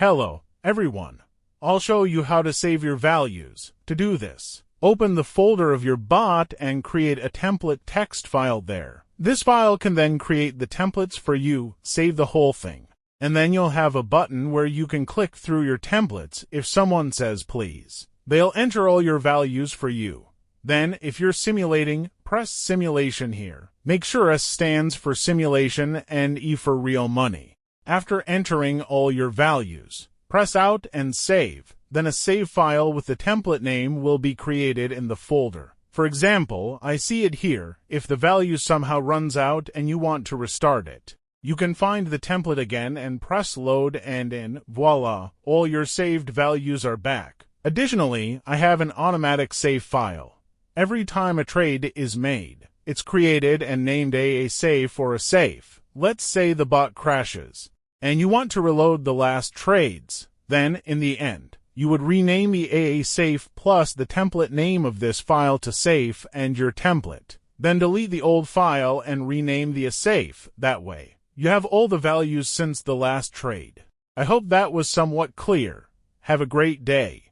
Hello, everyone. I'll show you how to save your values. To do this, open the folder of your bot and create a template text file there. This file can then create the templates for you, save the whole thing. And then you'll have a button where you can click through your templates if someone says please. They'll enter all your values for you. Then, if you're simulating, press Simulation here. Make sure S stands for simulation and E for real money. After entering all your values, press Out and save. Then a save file with the template name will be created in the folder. For example, I see it here. If the value somehow runs out and you want to restart it, you can find the template again and press Load, and voila, all your saved values are back. Additionally, I have an automatic save file. Every time a trade is made, it's created and named a save for a safe. Let's say the bot crashes, and you want to reload the last trades. Then, in the end, you would rename the AA safe plus the template name of this file to safe and your template. Then delete the old file and rename the safe. That way, you have all the values since the last trade. I hope that was somewhat clear. Have a great day.